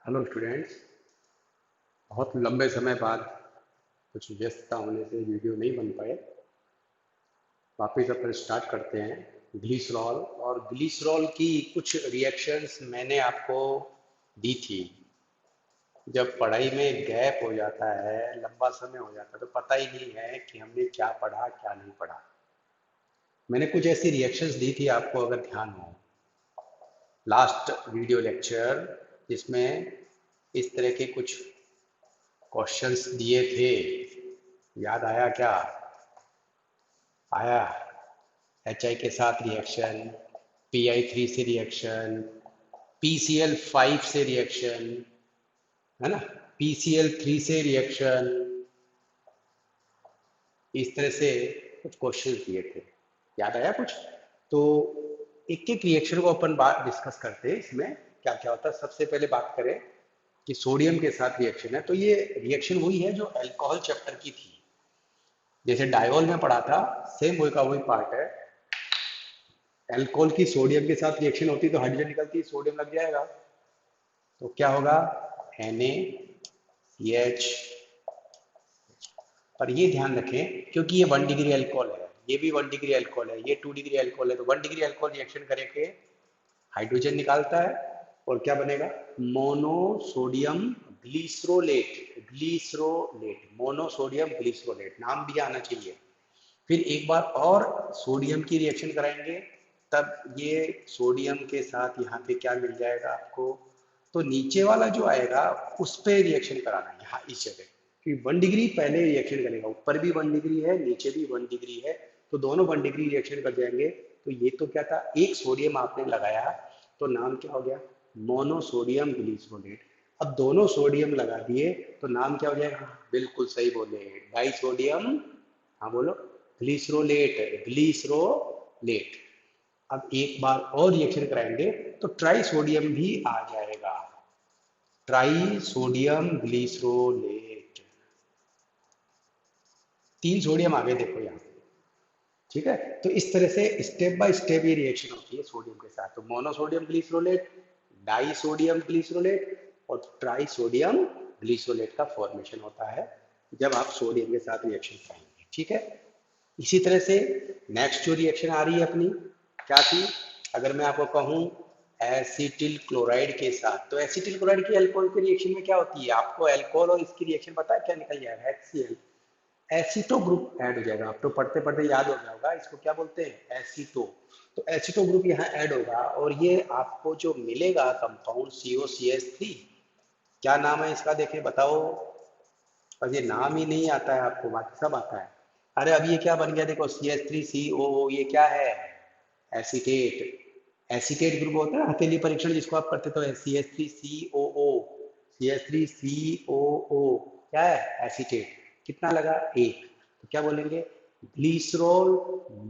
Hello students. बहुत लंबे समय बाद कुछ व्यस्तता होने से वीडियो नहीं बन पाए। वापस अपन स्टार्ट करते हैं ग्लिसरॉल। और ग्लिसरॉल की कुछ रिएक्शंस मैंने आपको दी थी। जब पढ़ाई में गैप हो जाता है, लंबा समय हो जाता है, तो पता ही नहीं है कि हमने क्या पढ़ा क्या नहीं पढ़ा। मैंने कुछ ऐसी रिएक्शंस दी थी आपको, अगर ध्यान हो लास्ट वीडियो लेक्चर, जिसमें इस तरह के कुछ क्वेश्चंस दिए थे। याद आया क्या? आया। HI के साथ रिएक्शन, PI3 से रिएक्शन, PCl5 से रिएक्शन, है ना, PCl3 से रिएक्शन। इस तरह से कुछ क्वेश्चन दिए थे। याद आया कुछ? तो एक एक रिएक्शन को अपन बात डिस्कस करते हैं। इसमें क्या क्या होता है, सबसे पहले बात करें कि सोडियम के साथ रिएक्शन है। तो ये रिएक्शन वही है जो अल्कोहल चैप्टर की थी। जैसे डायोल में पढ़ा था, सेम वही का वही पार्ट है। अल्कोहल की सोडियम के साथ रिएक्शन होती तो हाइड्रोजन निकलती, सोडियम लग जाएगा। तो क्या होगा? NaCH। पर ये ध्यान रखें, क्योंकि ये 1 डिग्री अल्कोहल है, ये भी 1 डिग्री अल्कोहल है, ये 2 डिग्री अल्कोहल है, तो 1 डिग्री अल्कोहल रिएक्शन करके हाइड्रोजन निकालता है। और क्या बनेगा? मोनोसोडियम ग्लिसरोलेट। ग्लिसरोलेट, मोनोसोडियम ग्लिसरोलेट, नाम भी आना चाहिए। फिर एक बार और सोडियम की रिएक्शन कराएंगे, तब ये सोडियम के साथ यहाँ पे क्या मिल जाएगा आपको? तो नीचे वाला जो आएगा उस पे रिएक्शन कराना है, यहाँ इस जगह। कि 1 डिग्री पहले रिएक्शन करेगा, ऊपर भी 1 डिग्री है, नीचे भी 1 डिग्री है, तो दोनों 1 डिग्री रिएक्शन कर जाएंगे। तो ये तो क्या था, एक सोडियम आपने लगाया, तो नाम क्या हो गया? मोनोसोडियम ग्लिसरोलेट। अब दोनों सोडियम लगा दिए, तो नाम क्या हो जाएगा? बिल्कुल सही बोले, डाई सोडियम। हाँ बोलो। ग्लिसरोलेट, ग्लिसरोलेट। अब एक बार और रिएक्शन कराएंगे तो ट्राई सोडियम भी आ जाएगा। Tri sodium glycerolate. 3 सोडियम आ गए, देखो यहाँ। ठीक है, तो इस तरह से स्टेप बाय स्टेप ये रिएक्शन होती है सोडियम के साथ। तो monosodium glycerolate, di sodium glycerolate और ट्राई सोडियम ग्लिसरोलेट का फॉर्मेशन होता है जब आप सोडियम के साथ रिएक्शन कराएंगे। ठीक है। इसी तरह से नेक्स्ट जो रिएक्शन आ रही है अपनी, क्या थी? अगर मैं आपको कहूं एसिटिल क्लोराइड के साथ, तो एसिटिल क्लोराइड की अल्कोहल के रिएक्शन में क्या होती है? आपको अल्कोहल और इसकी रिएक्शन पता है क्या निकल जाएगा? HCl, एसिटो ग्रुप ऐड हो जाएगा। आप तो पढ़ते पढ़ते याद हो गया होगा, इसको क्या बोलते हैं? एसिटो। तो एसिटो ग्रुप यहाँ ऐड होगा और ये आपको जो मिलेगा कंपाउंड COCH3। क्या नाम है इसका, देखें बताओ। और ये नाम ही नहीं आता है आपको, बाकी सब आता है। अरे अब ये क्या बन गया, देखो CH3COO, ये क्या है? एसीटेट। एसीटेट ग्रुप होता है, हथेली परीक्षण जिसको आप करते, तो CH3COO। CH3COO क्या है? एसीटेट। कितना लगा? एक। तो क्या बोलेंगे? ग्लिसरॉल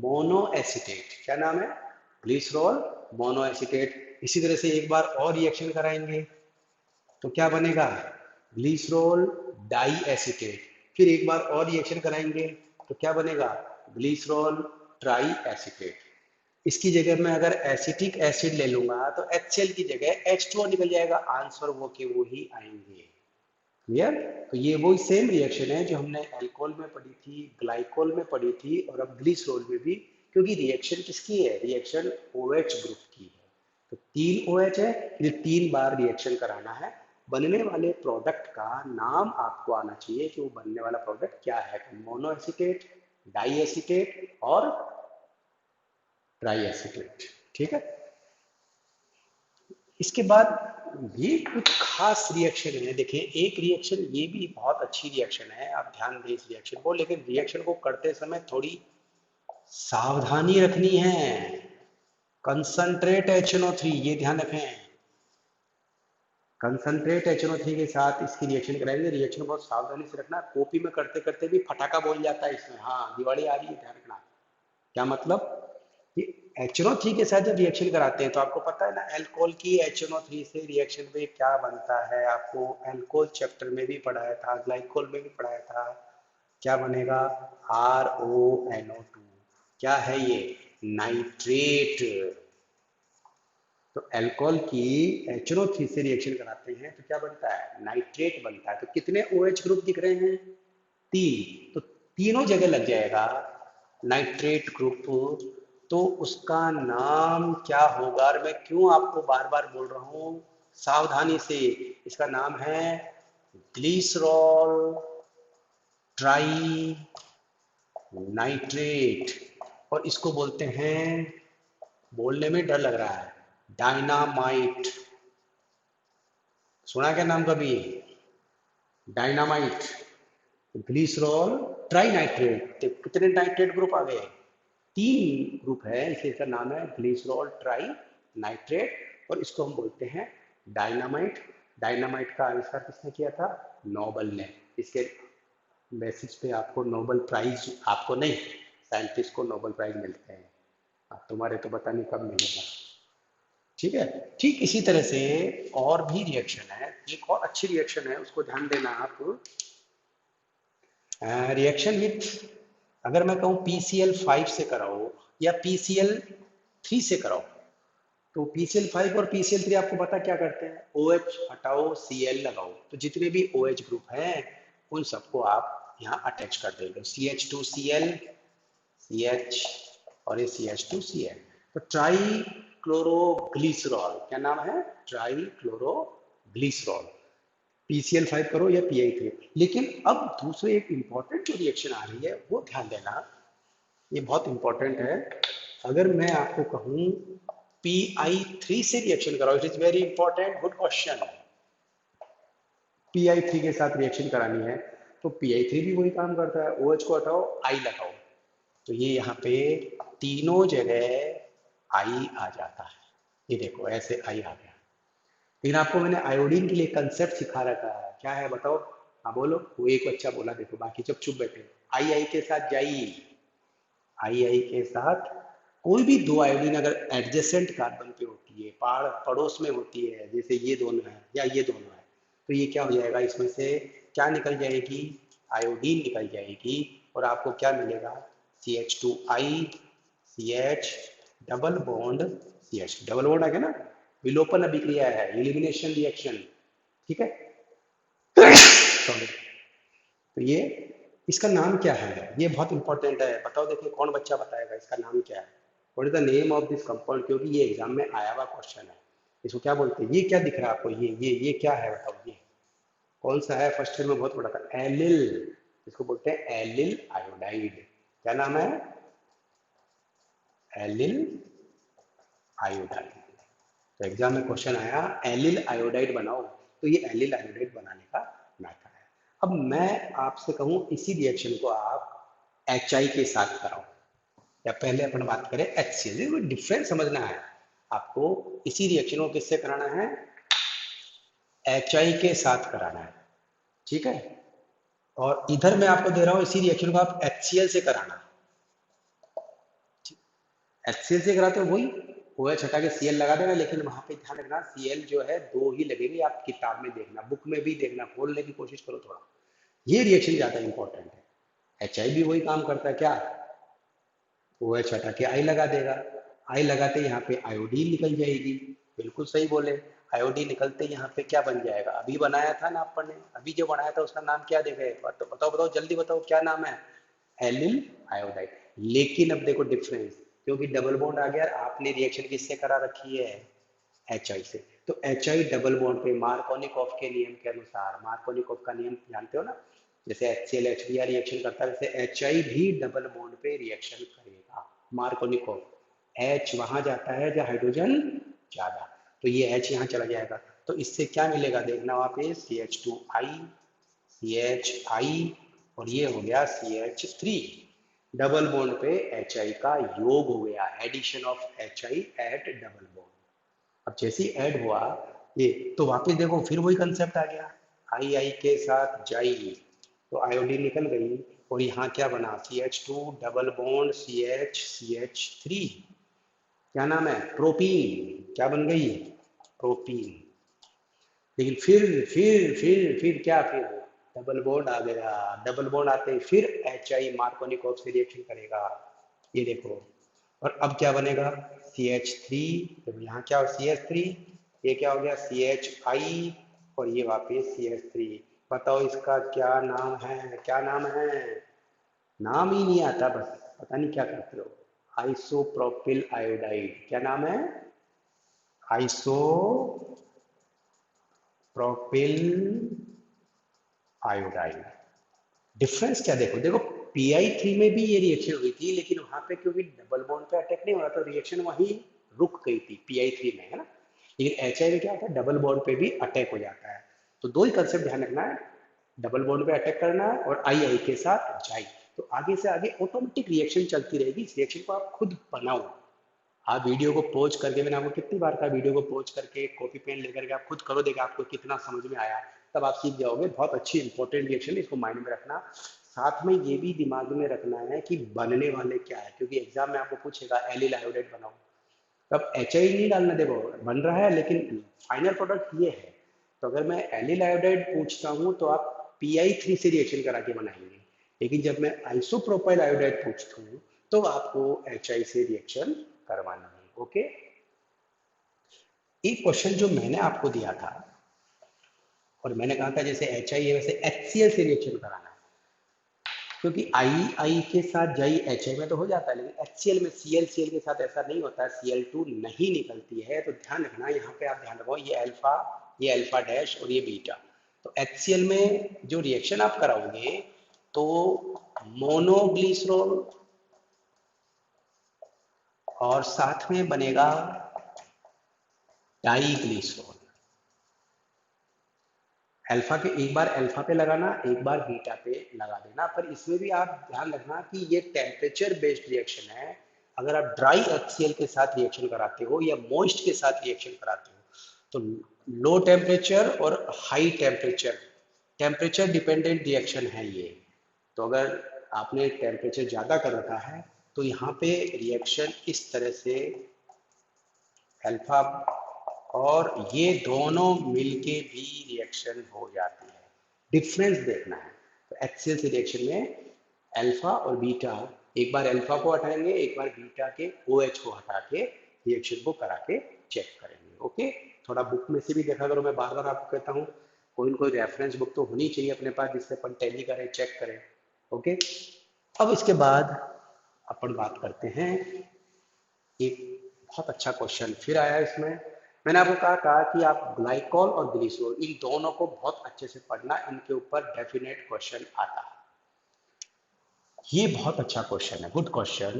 मोनोएसीटेट। क्या नाम है? ग्लिसरॉल मोनोएसीटेट। इसी तरह से एक बार और रिएक्शन कराएंगे तो क्या बनेगा? Glycerol di acetate. फिर एक बार और रिएक्शन कराएंगे तो क्या बनेगा? Glycerol tri acetate. इसकी जगह मैं अगर एसिटिक एसिड ले लूंगा तो HCl की जगह H2O निकल जाएगा। आंसर वो के वो ही आएंगे। क्लियर? तो ये वही सेम रिएक्शन है जो हमने अल्कोहल में पढ़ी थी, ग्लाइकोल में पढ़ी थी, और अब ग्लिसरॉल में भी। क्योंकि रिएक्शन किसकी है? रिएक्शन OH ग्रुप की है। तो 3 OH है, ये 3 बार रिएक्शन कराना है। बनने वाले प्रोडक्ट का नाम आपको आना चाहिए कि वो बनने वाला प्रोडक्ट क्या है। मोनोएसीटेट, डाई एसीटेट और ट्राई एसीटेट। ठीक है। इसके बाद ये कुछ खास रिएक्शन है। देखिए, एक रिएक्शन ये भी बहुत अच्छी रिएक्शन है, आप ध्यान दें इस रिएक्शन को। लेकिन रिएक्शन को करते समय थोड़ी सावधानी रखनी है। कंसंट्रेट HNO3, ये ध्यान रखें। कंसंट्रेट HNO3 के साथ इसकी रिएक्शन कराएंगे। रिएक्शन बहुत सावधानी से रखना, कॉपी में करते करते भी फटाका बोल जाता है इसमें। हाँ, दिवाली आ रही है, ध्यान रखना। क्या मतलब? ये HNO3 के साथ जब रिएक्शन कराते हैं तो आपको पता है ना, अल्कोहल की HNO3 से रिएक्शन पे क्या बनता है? आपको अल्कोहल चैप्टर में भी पढ़ाया था, ग्लाइकोल में भी पढ़ाया था। क्या बनेगा? RONO2। क्या है ये? नाइट्रेट। तो अल्कोहल की HNO3 से रिएक्शन कराते हैं तो क्या बनता है, नाइट्रेट बनता है। तो कितने OH ग्रुप दिख रहे हैं, 3। तो तीनों जगह लग जाएगा नाइट्रेट ग्रुप। तो उसका नाम क्या होगा, और मैं क्यों आपको बार बार बोल रहा हूं सावधानी से, इसका नाम है ग्लिसरॉल ट्राई नाइट्रेट। और इसको बोलते हैं, बोलने में डर लग रहा है, डायनामाइट। सुना क्या नाम कभी, डायनामाइट। Glycerol try nitrate. तो कितने नाइट्रेट ग्रुप आ गए, 3 ग्रुप है, इसलिए इसका नाम है ग्लिसरॉल ट्राई नाइट्रेट। और इसको हम बोलते हैं डायनामाइट। डायनामाइट का आविष्कार किसने किया था, नोबल ने। इसके बेसिस पे आपको नोबल प्राइज, आपको नहीं, साइंटिस्ट को नोबल प्राइज मिलते हैं। अब तुम्हारे तो पता नहीं कब मिलेगा। ठीक है, ठीक इसी तरह से और भी रिएक्शन है, एक और अच्छी रिएक्शन है, उसको ध्यान देना आप। रिएक्शन विथ, अगर मैं कहूँ PCl5 से कराओ या PCl3 से कराओ, तो PCl5 और PCl3 आपको पता क्या करते हैं, OH हटाओ Cl लगाओ, तो जितने भी OH ग्रुप हैं उन सबको आप यहाँ अटैच कर देंगे, CH2Cl CH और ये CH2Cl। तो ट्राई क्लोरोग्लिसरॉल, क्या नाम है, ट्राई क्लोरोग्लिसरॉल। PCl5 करो या PI3। लेकिन अब दूसरे एक इंपॉर्टेंट जो रिएक्शन आ रही है वो ध्यान देना, ये बहुत इंपॉर्टेंट है। अगर मैं आपको कहूं PI3 से रिएक्शन कराओ, it is very important, good question. PI3 के साथ रिएक्शन करानी है तो PI3 भी वही काम करता है, OH को हटाओ I लगाओ, तो ये यहाँ पे तीनों जगह I आ जाता है। ये देखो ऐसे I आ गया। लेकिन आपको मैंने आयोडीन के लिए कंसेप्ट सिखा रखा है, क्या है बताओ, हाँ बोलो। वो एक बच्चा बोला, देखो बाकी सब चुप बैठे। आई के साथ जाई, आई के साथ कोई भी दो आयोडीन अगर एडजेसेंट कार्बन पे होती है, पड़ोस में होती है, जैसे ये दोनों है या ये दोनों है, तो ये क्या हो जाएगा, इसमें से क्या निकल जाएगी, आयोडीन निकल जाएगी। और आपको क्या मिलेगा, CH2I CH double bond CH, double bond आ गया ना, विलोपन अभिक्रिया है, एलिमिनेशन रिएक्शन। ठीक है, सॉरी। तो ये इसका नाम क्या है, ये बहुत इंपॉर्टेंट है, बताओ देखिए कौन बच्चा बताएगा इसका नाम क्या है, what is the name of this compound, क्योंकि ये एग्जाम में आया हुआ क्वेश्चन है। इसको क्या बोलते हैं, ये क्या दिख रहा है आपको, ये क्या है बताओ, ये कौन सा है, फर्स्ट ईयर में बहुत बड़ा था, एलिल। इसको बोलते हैं एलिल आयोडाइड। क्या नाम है, एलिल आयोडाइड। तो एग्जाम में क्वेश्चन आया एलिल आयोडाइड बनाओ, तो ये एलिल आयोडाइड बनाने का मैथड है। अब मैं आपसे कहूं इसी रिएक्शन को आप HI के साथ कराओ, या पहले अपन बात करें HCl, डिफरेंस समझना है आपको। इसी रिएक्शन को किससे कराना है, HI के साथ कराना है, ठीक है। और इधर मैं आपको दे रहा हूं इसी रिएक्शन को आप HCl से कराना। HCl से कराते हो वही OH हटा के Cl लगा देना, लेकिन वहां पे ध्यान रखना Cl जो है 2 ही लगेगी, आप किताब में देखना, बुक में भी देखना, खोलने की कोशिश करो थोड़ा। ये रिएक्शन ज्यादा इंपॉर्टेंट है। HI भी वही काम करता है, क्या, OH हटा के I लगा देगा, I लगाते यहाँ पे आयोडीन निकल जाएगी, बिल्कुल सही बोले। आयोडीन निकलते यहाँ पे क्या बन जाएगा, अभी बनाया था ना अपन ने, अभी जो बनाया था उसका नाम क्या देखे, तो बताओ बताओ जल्दी बताओ क्या नाम है, एलिल आयोडाइड। लेकिन अब देखो डिफरेंस, क्योंकि डबल बॉन्ड आ गया, आपने रिएक्शन किससे करा रखी है, HI से। तो HI डबल बॉन्ड पे मार्कोनिकॉफ के नियम के अनुसार, मार्कोनिकॉफ का नियम जानते हो ना, जैसे HCl HBr रिएक्शन करता है, वैसे HI भी डबल बॉन्ड पे रिएक्शन करेगा। मार्कोनिकॉफ, H वहां जाता है जहां हाइड्रोजन ज्यादा, तो ये H यहाँ चला जाएगा, तो इससे क्या मिलेगा देखना वहां पे, CH2I CHI, और ये हो गया CH3। डबल बॉन्ड पे HI का योग हो गया, addition of HI at double bond. अब जैसे ही ऐड हुआ ये, तो वापस देखो फिर वही कंसेप्ट आ गया, आई के साथ जाई, तो आयोडीन निकल गई, और यहाँ क्या बना, CH2 डबल बॉन्ड CH3, क्या नाम है, प्रोपीन, क्या बन गई, प्रोपीन। लेकिन फिर क्या, फिर डबल बॉन्ड आ गया, डबल बॉन्ड आते ही फिर HI मार्कोनिकॉफ से रिएक्शन करेगा, ये देखो, और अब क्या बनेगा CH3, यहाँ क्या हो CH3, ये क्या हो गया CHI, और ये वापस CH3। बताओ इसका क्या नाम है, क्या नाम है, नाम ही नहीं आता, बस पता नहीं क्या करते हो। आइसोप्रोपिल आयोडाइड, क्या नाम है, आइसोप्रोपिल आयोडाइड। डिफरेंस क्या, देखो देखो Pi3 में भी ये रिएक्शन हुई थी, लेकिन वहां पे क्योंकि डबल बॉन्ड पे अटैक नहीं हो रहा, तो रिएक्शन वहीं रुक गई थी Pi3 में, है ना। लेकिन HI में क्या होता है, डबल बॉन्ड पे भी अटैक हो जाता है। तो दो ही कंसेप्ट ध्यान रखना है, डबल बॉन्ड पे अटैक करना है और आई के साथ जाई। तो आगे से आगे ऑटोमेटिक रिएक्शन चलती रहेगी, इस रिएक्शन को आप खुद बनाओ। आप वीडियो को पॉज करके, मैंने आपको कितनी बार कहा, वीडियो को पॉज करके कॉपी पेन लेकर के आप खुद करो, देखा आपको कितना समझ में आया, तब आप सीख जाओगे। बहुत अच्छी इंपॉर्टेंट रिएक्शन, इसको माइंड में रखना। साथ में ये भी दिमाग में रखना है कि बनने वाले क्या है, क्योंकि एग्जाम में आपको पूछेगा एलिल आयोडाइड बनाओ, तब HI नहीं डालना, देखो बन रहा है लेकिन फाइनल प्रोडक्ट ये है। तो अगर मैं एलिल आयोडाइड पूछता हूँ तो आप Pi3 से रिएक्शन करा के बनाएंगे, लेकिन जब मैं आइसोप्रोपाइल आयोडाइड पूछता हूँ तो आपको HI से रिएक्शन करवानी है। ओके, एक क्वेश्चन जो मैंने आपको दिया था और मैंने कहा था जैसे HI है वैसे HCl से रिएक्शन कराना है, क्योंकि आई के साथ जाई HI में तो हो जाता है, लेकिन HCl में Cl के साथ ऐसा नहीं होता है, Cl2 नहीं निकलती है। तो ध्यान रखना, यहाँ पे आप ध्यान रखो, ये अल्फा डैश और ये बीटा। तो HCl में जो रिएक्शन आप कराओगे तो मोनोग्लिसरॉल और साथ में बनेगा डाईग्लिसरॉल। अल्फा के एक बार अल्फा पे लगाना, एक बार बीटा पे लगा देना। पर इसमें भी आप ध्यान रखना कि ये टेम्परेचर बेस्ड रिएक्शन है। अगर आप ड्राई HCl के साथ रिएक्शन कराते हो या मॉइस्ट के साथ रिएक्शन कराते हो तो लो टेम्परेचर और high temperature, temperature dependent reaction है ये। तो अगर आपने टेम्परेचर ज़्यादा कर रखा है तो यहाँ पे रिएक्शन इस तरह से अल्फा और ये दोनों मिलके भी रिएक्शन हो जाती है। डिफरेंस देखना है। तो HCl से रिएक्शन में अल्फा और बीटा, एक बार अल्फा को हटाएंगे, एक बार बीटा के OH को हटा के रिएक्शन को करा के चेक करेंगे। ओके, थोड़ा बुक में से भी देखा करो, मैं बार बार आपको कहता हूँ कोई ना कोई रेफरेंस बुक तो होनी चाहिए अपने पास जिससे अपन टैली करें, चेक करें। ओके, अब इसके बाद अपन बात करते हैं, एक बहुत अच्छा क्वेश्चन फिर आया इसमें। मैंने आपको कहा था कि आप ग्लाइकॉल और ग्लिसरॉल इन दोनों को बहुत अच्छे से पढ़ना, इनके ऊपर डेफिनेट क्वेश्चन आता है। ये बहुत अच्छा क्वेश्चन है, गुड क्वेश्चन।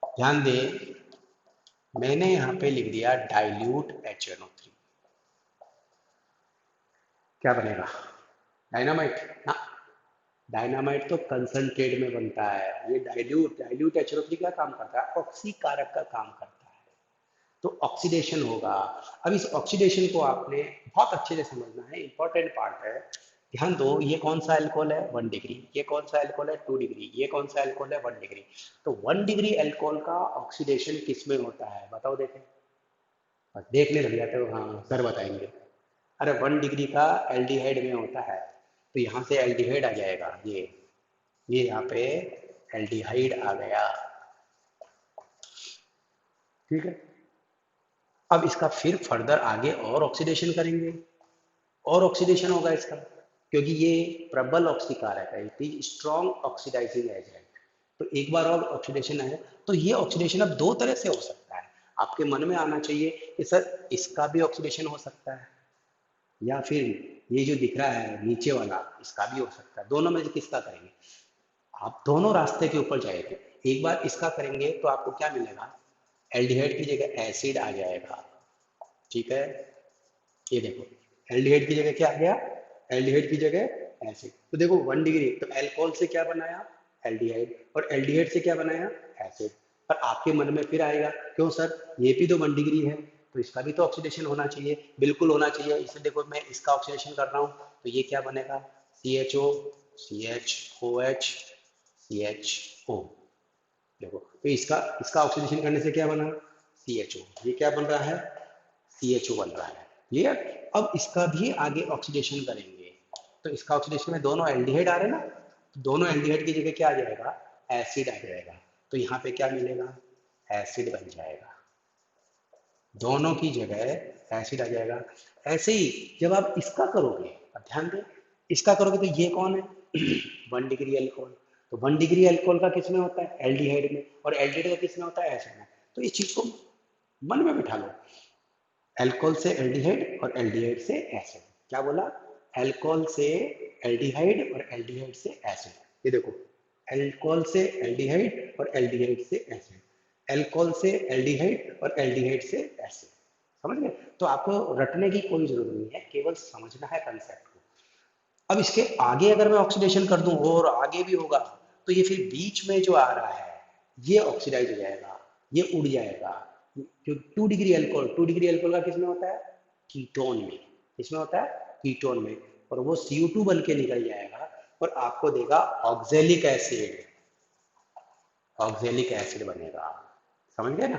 ध्यान दे, मैंने यहां पे लिख दिया डाइल्यूट HNO3। क्या बनेगा, डायनामाइट ना, डायनामाइट तो कंसंट्रेट में बनता है। ये डाइल्यूट HNO3 क्या काम करता है, ऑक्सीकारक का काम करता है, तो ऑक्सीडेशन होगा। अब इस ऑक्सीडेशन को आपने बहुत अच्छे से समझना है, इंपॉर्टेंट पार्ट है। ध्यान दो, ये कौन सा अल्कोहल है 1 डिग्री, ये कौन सा अल्कोहल है 2 डिग्री, ये कौन सा अल्कोहल है 1 डिग्री। तो 1 डिग्री अल्कोहल का ऑक्सीडेशन किस में होता है बताओ, देखें, बस देखने लग जाते हो, हाँ सर बताएंगे। अरे 1 डिग्री का एल्डिहाइड में होता है, तो यहाँ से एल्डिहाइड आ जाएगा, ये यहाँ पे एल्डिहाइड आ गया, ठीक है। अब इसका फिर फर्दर आगे और ऑक्सीडेशन करेंगे, और ऑक्सीडेशन होगा इसका, क्योंकि ये प्रबल ऑक्सीकारक है, it is strong oxidising agent. तो एक बार और ऑक्सीडेशन है, तो ये ऑक्सीडेशन अब दो तरह से हो सकता है। आपके मन में आना चाहिए कि सर इसका भी ऑक्सीडेशन हो सकता है, या फिर ये जो दिख रहा है नीचे वाला इसका भी हो सकता है। दोनों में से किसका करेंगे, आप दोनों रास्ते के ऊपर जाएंगे। एक बार इसका करेंगे तो आपको क्या मिलेगा, एल्डिहाइड की जगह एसिड आ जाएगा, ठीक है। ये देखो, एल्डिहाइड की जगह क्या आ गया, एल्डिहाइड की जगह एसिड। तो देखो 1 डिग्री, तो अल्कोहल से क्या बनाया, एल्डिहाइड, और एल्डिहाइड से क्या बनाया, एसिड। पर आपके मन में फिर आएगा, क्यों सर ये भी तो 1 डिग्री है, तो इसका भी तो ऑक्सीडेशन होना चाहिए। बिल्कुल होना चाहिए। इसे देखो, मैं इसका ऑक्सीडेशन कर रहा हूँ तो ये क्या बनेगा, CHO, CHOH, CHO। देखो, तो इसका इसका ऑक्सीडेशन करने से क्या बना, CHO। ये क्या बन रहा है, CHO बन रहा है, क्लियर। अब इसका भी आगे ऑक्सीडेशन करेंगे, तो इसका ऑक्सीडेशन में दोनों एल्डिहाइड आ रहे हैं ना, तो दोनों एल्डिहाइड की जगह क्या आ जाएगा, एसिड आ जाएगा। तो यहाँ पे क्या मिलेगा, एसिड बन जाएगा, दोनों की जगह एसिड आ जाएगा। ऐसे ही जब आप इसका करोगे, अब ध्यान दें, इसका करोगे तो ये कौन है 1 डिग्री अल्कोहल। तो 1 डिग्री अल्कोहल का किस में होता है, एल्डिहाइड में, और एल्डिहाइड का किस में होता है, एसिड में। तो इस चीज को मन में बिठा लो, अल्कोहल से एल्डिहाइड और एल्डिहाइड से एसिड। क्या बोला, अल्कोहल से एल्डिहाइड और एल्डिहाइड से एसिड। ये देखो, अल्कोहल से एल्डिहाइड और एल्डिहाइड से एसिड, अल्कोहल से एल्डिहाइड और एल्डिहाइड से एसिड। समझ गए। तो आपको रटने की कोई जरूरत नहीं है, केवल समझना है कंसेप्ट को। अब इसके आगे अगर मैं ऑक्सीडेशन कर दूं और आगे भी होगा, तो ये फिर बीच में जो आ रहा है ये ऑक्सीडाइज हो जाएगा, ये उड़ जाएगा। जो 2 डिग्री अल्कोहल, 2 डिग्री अल्कोहल का किसमें होता है, कीटोन में। किसमें होता है, कीटोन में। और वो CO2 बन के निकल जाएगा और आपको देगा ऑक्जेलिक एसिड, ऑक्जेलिक एसिड बनेगा। समझ गए ना।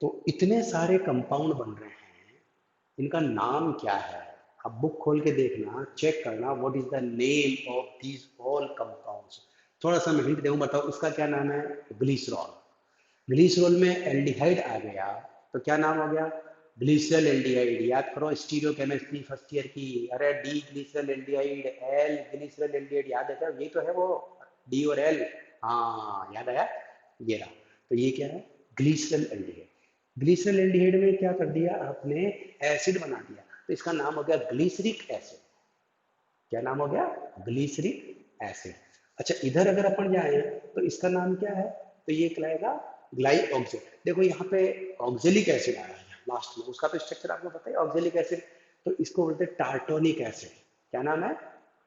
तो इतने सारे कंपाउंड बन रहे हैं, इनका नाम क्या है, आप बुक खोल के देखना, चेक करना, what is the name of these all compounds. थोड़ा सा मैं हिंट दूं, बताओ उसका क्या नाम है, ग्लिसरॉल। ग्लिसरॉल में एल्डिहाइड आ गया तो क्या नाम हो गया, ग्लिसरल एल्डिहाइड। याद करो स्टीरियो केमिस्ट्री फर्स्ट ईयर की, अरे D glycerol aldehyde, L glycerol aldehyde, याद है क्या, ये तो है वो डी और एल। हाँ याद आया, ये रहा। तो ये क्या है, ग्लिसरल एल्डिहाइड। ग्लिसरल एल्डिहाइड में क्या कर दिया आपने, एसिड बना दिया, तो इसका नाम हो गया ग्लिसरिक एसिड। क्या नाम हो गया, ग्लिसरिक एसिड। अच्छा इधर अगर अपन जाए तो इसका नाम क्या है, तो ये कहलाएगा ग्लाइऑक्सिल। देखो यहाँ पे ऑक्जेलिक एसिड आ रहा है लास्ट में, उसका तो स्ट्रक्चर आपको पता है ऑक्जेलिक एसिड। तो इसको बोलते हैं टार्टोनिक एसिड। क्या नाम है,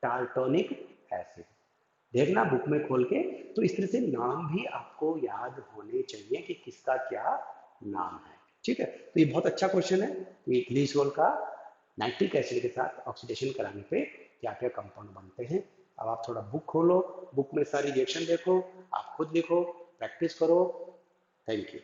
टार्टोनिक एसिड। देखना बुक में खोल के। तो इस तरह से नाम भी आपको याद होने चाहिए कि किसका क्या नाम है। ठीक है, तो ये बहुत अच्छा क्वेश्चन है कि ग्लिसरॉल का नाइट्रिक एसिड के साथ ऑक्सीडेशन कराने पे क्या क्या कंपाउंड बनते हैं। अब आप थोड़ा बुक खोलो, बुक में सारी रिएक्शन देखो, आप खुद लिखो, प्रैक्टिस करो। Thank you.